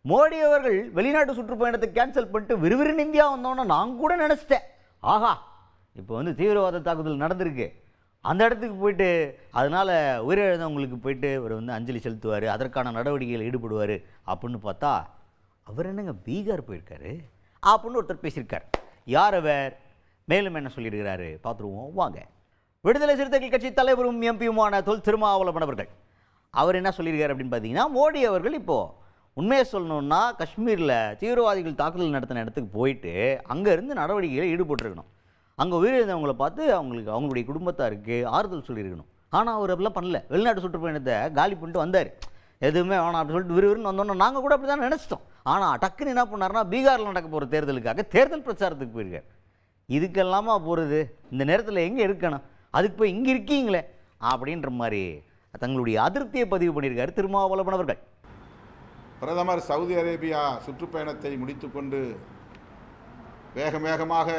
மோடி அவர்கள் வெளிநாட்டு சுற்றுப்பயணத்தை கேன்சல் பண்ணிட்டு விறுவிறுன்னு இந்தியா வந்தோன்னா நான் கூட நினச்சிட்டேன், ஆஹா இப்போ வந்து தீவிரவாத தாக்குதல் நடந்திருக்கு, அந்த இடத்துக்கு போயிட்டு அதனால் உயிரிழந்தவங்களுக்கு போயிட்டு அவர் வந்து அஞ்சலி செலுத்துவார், அதற்கான நடவடிக்கைகள் ஈடுபடுவார் அப்படின்னு பார்த்தா அவர் என்னங்க பீகார் போயிருக்காரு அப்படின்னு ஒருத்தர் பேசியிருக்கார். யார் அவர், மேலும் என்ன சொல்லியிருக்கிறாரு பார்த்துருவோம் வாங்க. விடுதலை சிறுத்தைகள் கட்சி தலைவரும் எம்பியுமான தொல் திருமாவளவன் அவர்கள் அவர் என்ன சொல்லியிருக்காரு அப்படின்னு பார்த்தீங்கன்னா, மோடி அவர்கள் இப்போது உண்மையை சொல்லணுன்னா காஷ்மீரில் தீவிரவாதிகள் தாக்குதல் நடத்தின இடத்துக்கு போயிட்டு அங்கேருந்து நடவடிக்கைகளை ஈடுபட்டுருக்கணும், அங்கே உயிரிழந்தவங்களை பார்த்து அவங்களுடைய குடும்பத்தாருக்கு ஆறுதல் சொல்லியிருக்கணும். ஆனால் அவர் அப்படிலாம் பண்ணல. வெளிநாட்டு சுற்றுப்பயணத்தை காலி பண்ணிட்டு வந்தார், எதுவுமே வேணாம் அப்படின்னு சொல்லிட்டு விறுவிறுன்னு வந்தோன்னா நாங்கள் கூட அப்படி தான் நினச்சிட்டோம். ஆனால் டக்குன்னு என்ன பண்ணாருன்னா பீகாரில் நடக்க போகிற தேர்தலுக்காக தேர்தல் பிரச்சாரத்துக்கு போயிருக்கார். இதுக்கெல்லாமா போகிறது, இந்த நேரத்தில் எங்கே இருக்கணும், அதுக்கு போய் இங்கே இருக்கீங்களே அப்படின்ற மாதிரி தங்களுடைய அதிருப்தியை பதிவு பண்ணியிருக்காரு திருமாவளவன் அவர்கள். பிரதமர் சவுதி அரேபியா சுற்றுப்பயணத்தை முடித்துக்கொண்டு வேகமாக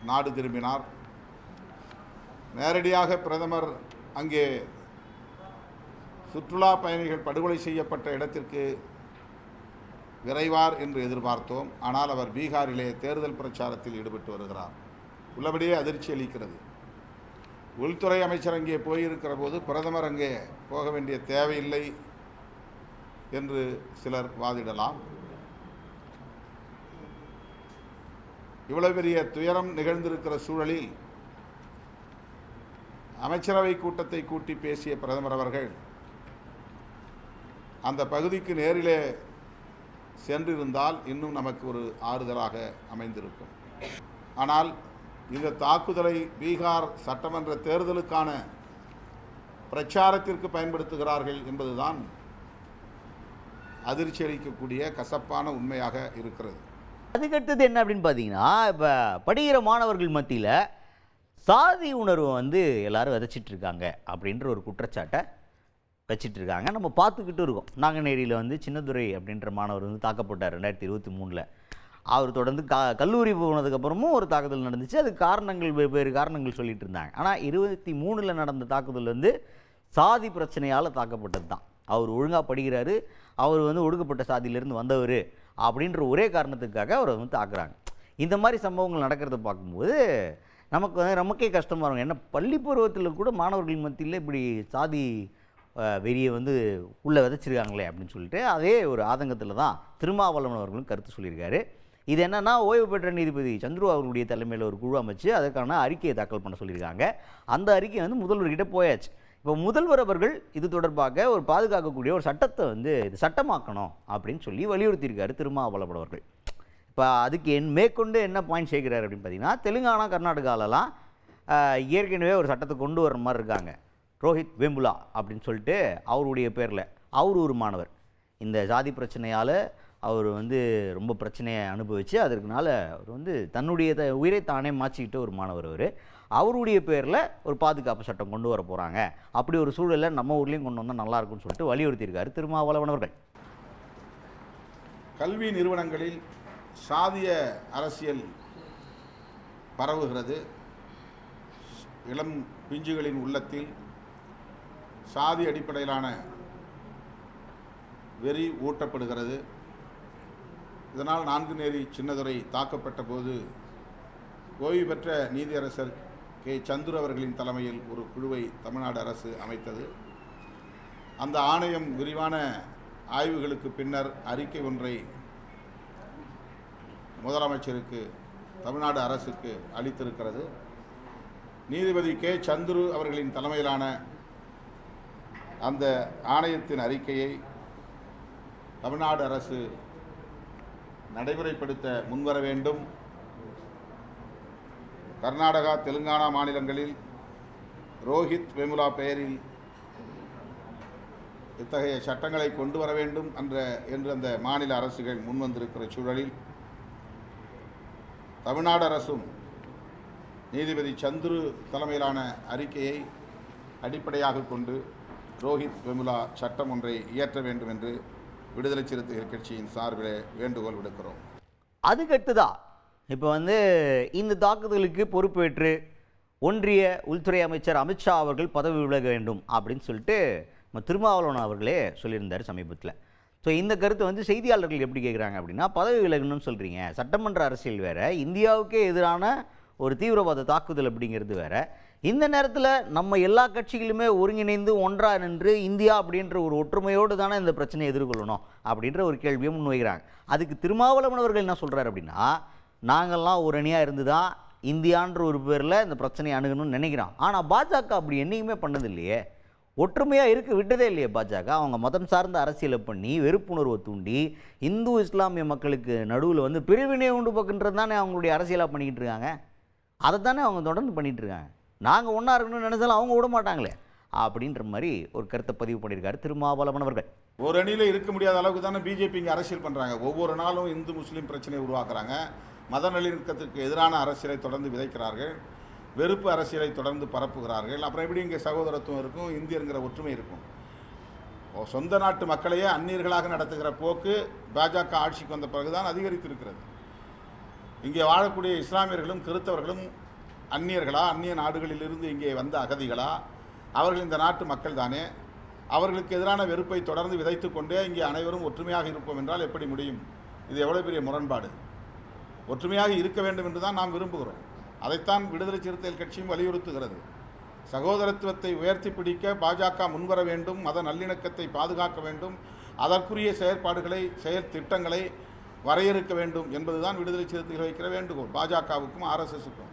நாடு திரும்பினார். நேரடியாக பிரதமர் அங்கே சுற்றுலா பயணிகள் படுகொலை செய்யப்பட்ட இடத்திற்கு விரைவார் என்று எதிர்பார்த்தோம். ஆனால் அவர் பீகாரிலே தேர்தல் பிரச்சாரத்தில் ஈடுபட்டு வருகிறார். உள்ளபடியே அதிர்ச்சி அளிக்கிறது. உள்துறை அமைச்சர் அங்கே போயிருக்கிற போது பிரதமர் அங்கே போக வேண்டிய தேவையில்லை என்று சிலர் வாதிடலாம். இவ்வளவு பெரிய துயரம் நிகழ்ந்திருக்கிற சூழலில் அமைச்சரவை கூட்டத்தை கூட்டி பேசிய பிரதமர் அவர்கள் அந்த பகுதிக்கு நேரிலே சென்றிருந்தால் இன்னும் நமக்கு ஒரு ஆறுதலாக அமைந்திருக்கும். ஆனால் இந்த தாக்குதலை பீகார் சட்டமன்ற தேர்தலுக்கான பிரச்சாரத்திற்கு பயன்படுத்துகிறார்கள் என்பதுதான் அதிர்ச்சி அளிக்கக்கூடிய கசப்பான உண்மையாக இருக்கிறது. அதுக்கடுத்தது என்ன அப்படின்னு பார்த்தீங்கன்னா, இப்போ படிக்கிற மாணவர்கள் மத்தியில் சாதி உணர்வை வந்து எல்லாரும் விதைச்சிட்டு இருக்காங்க அப்படின்ற ஒரு குற்றச்சாட்டை வச்சிட்டு இருக்காங்க. நம்ம பார்த்துக்கிட்டு இருக்கோம். நாங்குநேரியில் வந்து சின்னதுரை அப்படின்ற மாணவர் வந்து தாக்கப்பட்டார் 2023. அவர் தொடர்ந்து கல்லூரி போனதுக்கப்புறமும் ஒரு தாக்குதல் நடந்துச்சு. அதுக்கு காரணங்கள் வெவ்வேறு காரணங்கள் சொல்லிட்டு இருந்தாங்க. ஆனால் 23 நடந்த தாக்குதல் வந்து சாதி பிரச்சனையால் தாக்கப்பட்டது தான். அவர் ஒழுங்காக படிக்கிறாரு, அவர் வந்து ஒடுக்கப்பட்ட சாதியிலேருந்து வந்தவர் அப்படின்ற ஒரே காரணத்துக்காக அவரை வந்து தாக்குறாங்க. இந்த மாதிரி சம்பவங்கள் நடக்கிறத பார்க்கும்போது நமக்கே கஷ்டமாக இருக்கும். ஏன்னா பள்ளி பருவத்தில் கூட மாணவர்கள் மத்தியில் இப்படி சாதி வெறியை வந்து உள்ளே விதைச்சிருக்காங்களே அப்படின்னு சொல்லிட்டு அதே ஒரு ஆதங்கத்தில் தான் திருமாவளவன் அவர்களும் கருத்து சொல்லியிருக்காரு. இது என்னென்னா, ஓய்வு பெற்ற நீதிபதி சந்துரு அவர்களுடைய தலைமையில் ஒரு குழு அமைச்சு அதற்கான அறிக்கையை தாக்கல் பண்ண சொல்லியிருக்காங்க. அந்த அறிக்கை வந்து முதல்வர்கிட்ட போயாச்சு. இப்போ முதல்வர் அவர்கள் இது தொடர்பாக ஒரு பாதுகாக்கக்கூடிய ஒரு சட்டத்தை வந்து இது சட்டமாக்கணும் அப்படின்னு சொல்லி வலியுறுத்தியிருக்காரு திருமாவளவன் அவர்கள். இப்போ அதுக்கு மேற்கொண்டு என்ன பாயிண்ட் சேர்க்கிறார் அப்படின்னு பார்த்தீங்கன்னா, தெலுங்கானா கர்நாடகாலலாம் ஏற்கனவே ஒரு சட்டத்தை கொண்டு வர்ற மாதிரி இருக்காங்க. ரோஹித் வேம்புலா அப்படின்னு சொல்லிட்டு அவருடைய பேரில் அவர் ஒரு மாணவர் இந்த ஜாதி பிரச்சனையால் அவர் வந்து ரொம்ப பிரச்சனையை அனுபவித்து அதற்குனால அவர் வந்து தன்னுடைய உயிரை தானே மாற்றிக்கிட்ட ஒரு மாணவர். அவருடைய பேரில் ஒரு பாதுகாப்பு சட்டம் கொண்டு வர போகிறாங்க. அப்படி ஒரு சூழலில் நம்ம ஊர்லேயும் கொண்டு வந்தால் நல்லாயிருக்கும்னு சொல்லிட்டு வலியுறுத்தியிருக்காரு திருமாவளவன் அவர்கள். கல்வி நிறுவனங்களில் சாதிய அரசியல் பரவுகிறது. இளம் பிஞ்சுகளின் உள்ளத்தில் சாதி அடிப்படையிலான வெறி ஊட்டப்படுகிறது. இதனால் நான்குநேரி சின்னதுரை தாக்கப்பட்ட போது ஓய்வு பெற்ற நீதியரசர் கே சந்துரு அவர்களின் தலைமையில் ஒரு குழுவை தமிழ்நாடு அரசு அமைத்தது. அந்த ஆணையம் விரிவான ஆய்வுகளுக்கு பின்னர் அறிக்கை ஒன்றை முதலமைச்சருக்கு தமிழ்நாடு அரசுக்கு அளித்திருக்கிறது. நீதிபதி கே சந்துரு அவர்களின் தலைமையிலான அந்த ஆணையத்தின் அறிக்கையை தமிழ்நாடு அரசு நடைமுறைப்படுத்த முன்வர வேண்டும். கர்நாடகா தெலுங்கானா மாநிலங்களில் ரோஹித் வேமுலா பெயரில் இத்தகைய சட்டங்களை கொண்டு வர வேண்டும் என்று அந்த மாநில அரசுகள் முன்வந்திருக்கிற சூழலில் தமிழ்நாடு அரசும் நீதிபதி சந்துரு தலைமையிலான அறிக்கையை அடிப்படையாக கொண்டு ரோஹித் வேமுலா சட்டம் ஒன்றை இயற்ற வேண்டும் என்று விடுதலை சிறுத்தைகள் கட்சியின் சார்பில் வேண்டுகோள் விடுக்கிறோம். அதுக்கடுத்துதா இப்போ வந்து இந்த தாக்குதலுக்கு பொறுப்பேற்று ஒன்றிய உள்துறை அமைச்சர் அமித்ஷா அவர்கள் பதவி விலக வேண்டும் அப்படின்னு சொல்லிட்டு திருமாவளவன் அவர்களே சொல்லியிருந்தார் சமீபத்தில். ஸோ இந்த கருத்தை வந்து செய்தியாளர்கள் எப்படி கேட்குறாங்க அப்படின்னா, பதவி விலகணும்னு சொல்கிறீங்க, சட்டமன்ற அரசியல் வேறு, இந்தியாவுக்கே எதிரான ஒரு தீவிரவாத தாக்குதல் அப்படிங்கிறது வேறு. இந்த நேரத்தில் நம்ம எல்லா கட்சிகளுமே ஒருங்கிணைந்து ஒன்றாக நின்று இந்தியா அப்படின்ற ஒரு ஒற்றுமையோடு தானே இந்த பிரச்சனையை எதிர்கொள்ளணும் அப்படின்ற ஒரு கேள்வியை முன்வைக்கிறாங்க. அதுக்கு திருமாவளவன் அவர்கள் என்ன சொல்கிறார் அப்படின்னா, நாங்கள்லாம் ஒரு அணியாக இருந்து தான் இந்தியான்ற ஒரு பேரில் இந்த பிரச்சனையை அணுகணும்னு நினைக்கிறான். ஆனால் பாஜக அப்படி என்றைக்குமே பண்ணது இல்லையே, ஒற்றுமையாக இருக்க விட்டதே இல்லையே பாஜக. அவங்க மதம் சார்ந்த அரசியலை பண்ணி வெறுப்புணர்வை தூண்டி இந்து இஸ்லாமிய மக்களுக்கு நடுவில் வந்து பிரிவினை உண்டு பக்குன்றது தானே அவங்களுடைய அரசியலாக பண்ணிக்கிட்டு இருக்காங்க. அதை தானே அவங்க தொடர்ந்து பண்ணிகிட்டு இருக்காங்க. நாங்கள் ஒன்றா இருக்கணும்னு நினைச்சாலும் அவங்க விட மாட்டாங்களே அப்படின்ற மாதிரி ஒரு கருத்தை பதிவு பண்ணியிருக்காரு திருமாவளவன் அவர்கள். ஒரு அணியில் இருக்க முடியாத அளவுக்கு தானே பிஜேபி இங்கே அரசியல் பண்ணுறாங்க. ஒவ்வொரு நாளும் இந்து முஸ்லீம் பிரச்சனையை உருவாக்குறாங்க. மத நல்லிணக்கத்திற்கு எதிரான அரசியலை தொடர்ந்து விதைக்கிறார்கள். வெறுப்பு அரசியலை தொடர்ந்து பரப்புகிறார்கள். அப்புறம் எப்படி இங்கே சகோதரத்துவம் இருக்கும், இந்தியங்கிற ஒற்றுமை இருக்கும்? சொந்த நாட்டு மக்களையே அந்நியர்களாக நடத்துகிற போக்கு பாஜக ஆட்சிக்கு வந்த பிறகுதான் அதிகரித்திருக்கிறது. இங்கே வாழக்கூடிய இஸ்லாமியர்களும் கிறிஸ்தவர்களும் அந்நியர்களா, அந்நிய நாடுகளிலிருந்து இங்கே வந்த அகதிகளா? அவர்கள் இந்த நாட்டு மக்கள் தானே. அவர்களுக்கு எதிரான வெறுப்பை தொடர்ந்து விதைத்து கொண்டே இங்கே அனைவரும் ஒற்றுமையாக இருப்போம் என்றால் எப்படி முடியும்? இது எவ்வளோ பெரிய முரண்பாடு. ஒற்றுமையாக இருக்க வேண்டும் என்று தான் நாம் விரும்புகிறோம். அதைத்தான் விடுதலை சிறுத்தைகள் கட்சியும் வலியுறுத்துகிறது. சகோதரத்துவத்தை உயர்த்தி பிடிக்க பாஜக முன்வர வேண்டும், மத நல்லிணக்கத்தை பாதுகாக்க வேண்டும், அதற்குரிய செயற்பாடுகளை, செயல் திட்டங்களை வரையறுக்க வேண்டும் என்பதுதான் விடுதலை சிறுத்தைகள் வைக்கிற வேண்டுகோள் பாஜகவுக்கும் RSSக்கும்.